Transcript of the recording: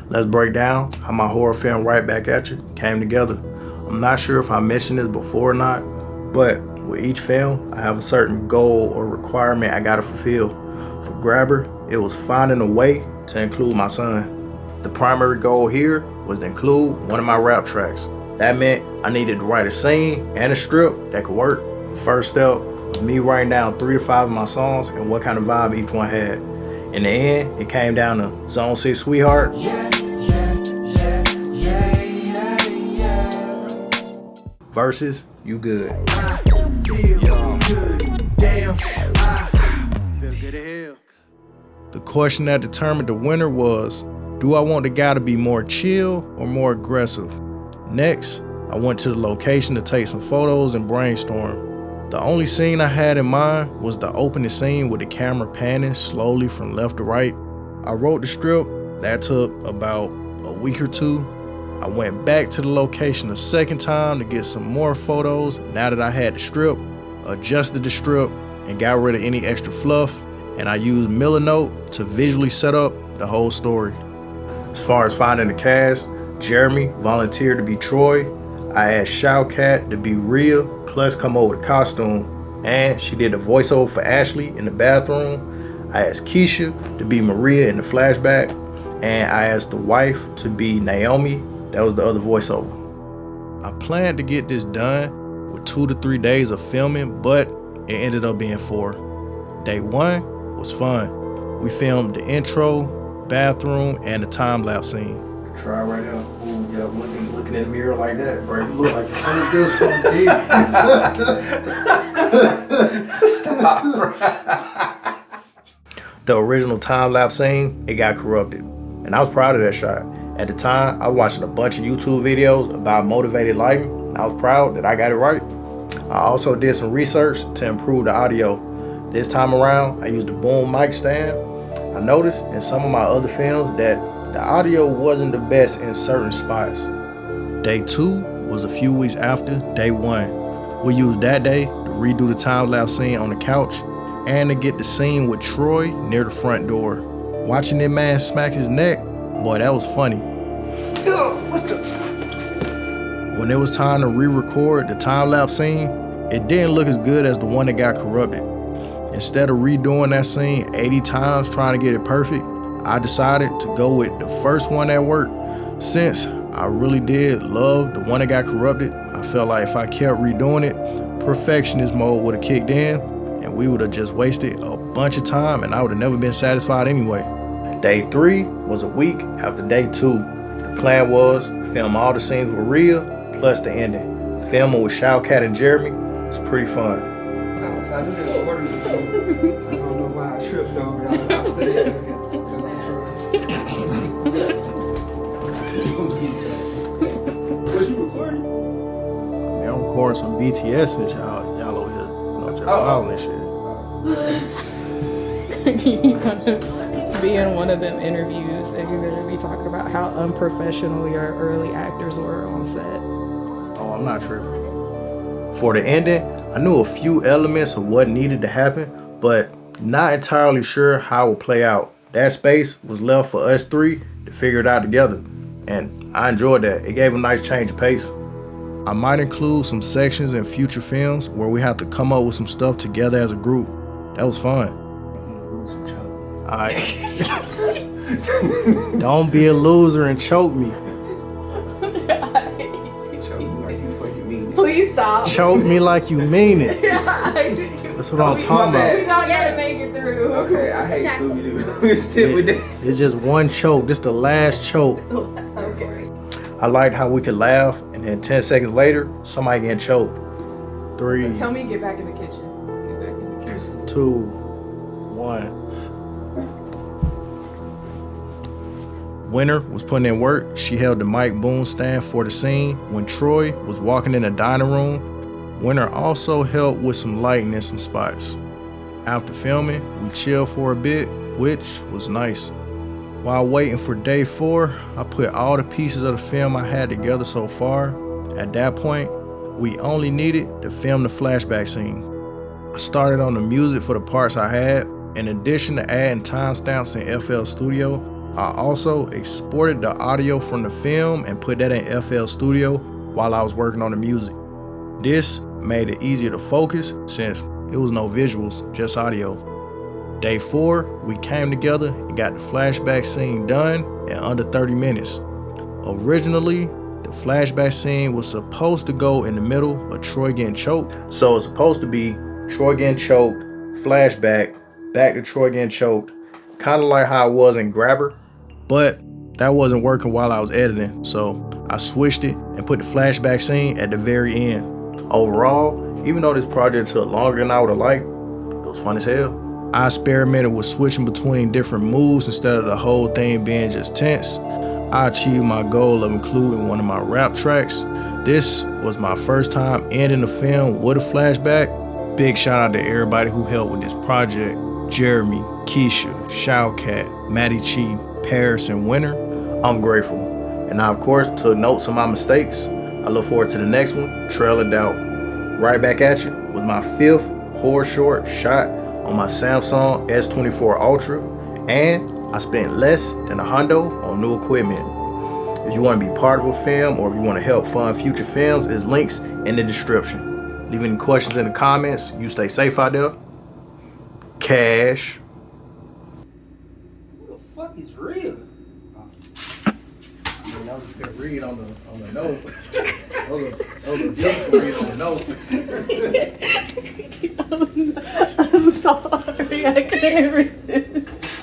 Let's break down how my horror film Right Back At You came together. I'm not sure if I mentioned this before or not, but with each film, I have a certain goal or requirement I gotta fulfill. For Grabber, it was finding a way to include my son. The primary goal here was to include one of my rap tracks. That meant I needed to write a scene and a strip that could work. First step was me writing down 3 to 5 of my songs and what kind of vibe each one had. In the end, it came down to Zone 6 Sweetheart, versus You Good. The question that determined the winner was, do I want the guy to be more chill or more aggressive? Next, I went to the location to take some photos and brainstorm. The only scene I had in mind was the opening scene with the camera panning slowly from left to right. I wrote the strip. That took about a week or 2. I went back to the location a second time to get some more photos now that I had the strip, adjusted the strip, and got rid of any extra fluff, and I used Milanote to visually set up the whole story. As far as finding the cast, Jeremy volunteered to be Troy. I asked Showcat to be Rhea, plus come over with a costume, and she did the voiceover for Ashley in the bathroom. I asked Keisha to be Maria in the flashback, and I asked the wife to be Naomi. That was the other voiceover. I planned to get this done with 2 to 3 days of filming, but it ended up being 4. Day 1 was fun. We filmed the intro, bathroom, and the time-lapse scene. Try right now. Ooh, yeah, looking in the mirror like that, bro. You look like you're trying to do something big. Stop, bro. The original time-lapse scene, it got corrupted. And I was proud of that shot. At the time, I was watching a bunch of YouTube videos about motivated lighting, and I was proud that I got it right. I also did some research to improve the audio. This time around, I used a boom mic stand. I noticed in some of my other films that the audio wasn't the best in certain spots. Day 2 was a few weeks after day 1. We used that day to redo the time-lapse scene on the couch and to get the scene with Troy near the front door. Watching that man smack his neck, boy, that was funny. When it was time to re-record the time-lapse scene, it didn't look as good as the one that got corrupted. Instead of redoing that scene 80 times trying to get it perfect, I decided to go with the first one that worked. Since I really did love the one that got corrupted, I felt like if I kept redoing it, perfectionist mode would have kicked in and we would have just wasted a bunch of time and I would have never been satisfied anyway. Day 3 was a week after day 2. The plan was to film all the scenes with Rhea plus the ending. Filming with Showcat and Jeremy was pretty fun. I knew they were ordering the phone. I don't know why I tripped over it. Was you recording? Yeah, I'm recording some BTS and y'all over here, wild and shit. You're gonna be in one of them interviews and you're gonna be talking about how unprofessional your early actors were on set. Oh, I'm not tripping. For the ending, I knew a few elements of what needed to happen, but not entirely sure how it would play out. That space was left for us 3 to figure it out together, and I enjoyed that. It gave a nice change of pace. I might include some sections in future films where we have to come up with some stuff together as a group. That was fun. Alright. Don't be a loser and choke me. Please stop. Choke me like you mean it. That's what I'm talking about. We're not gonna make it through. Okay, I hate Scooby-Doo. Sit with that. It's just one choke. This the last choke. Okay. I liked how we could laugh, and then 10 seconds later, somebody getting choked. 3. So tell me, get back in the kitchen. Get back in the kitchen. 2, 1. Wynter was putting in work. She held the mic boom stand for the scene when Troy was walking in the dining room. Wynter also helped with some lighting in some spots. After filming, we chilled for a bit, which was nice. While waiting for day 4, I put all the pieces of the film I had together so far. At that point, we only needed to film the flashback scene. I started on the music for the parts I had. In addition to adding timestamps in FL Studio, I also exported the audio from the film and put that in FL Studio while I was working on the music. This made it easier to focus since it was no visuals, just audio. Day 4, we came together and got the flashback scene done in under 30 minutes. Originally, the flashback scene was supposed to go in the middle of Troy getting choked. So it's supposed to be Troy getting choked, flashback, back to Troy getting choked, kind of like how it was in Grabber. But that wasn't working while I was editing, so I switched it and put the flashback scene at the very end. Overall, even though this project took longer than I would have liked, it was fun as hell. I experimented with switching between different moves instead of the whole thing being just tense. I achieved my goal of including one of my rap tracks. This was my first time ending the film with a flashback. Big shout out to everybody who helped with this project. Jeremy, Keisha, Showcat, Maddie Chi, Paris, and Wynter. I'm grateful. And I, of course, took notes of my mistakes. I look forward to the next one, Trail of Doubt. Right back at you with my 5th horror short shot on my Samsung S24 Ultra, and I spent less than $100 on new equipment. If you want to be part of a film or if you want to help fund future films, there's links in the description. Leave any questions in the comments. You stay safe out there. Cash. Who the fuck is real? I mean, that was a good read on the note. That was a beautiful read on the note. I'm sorry, I can't resist.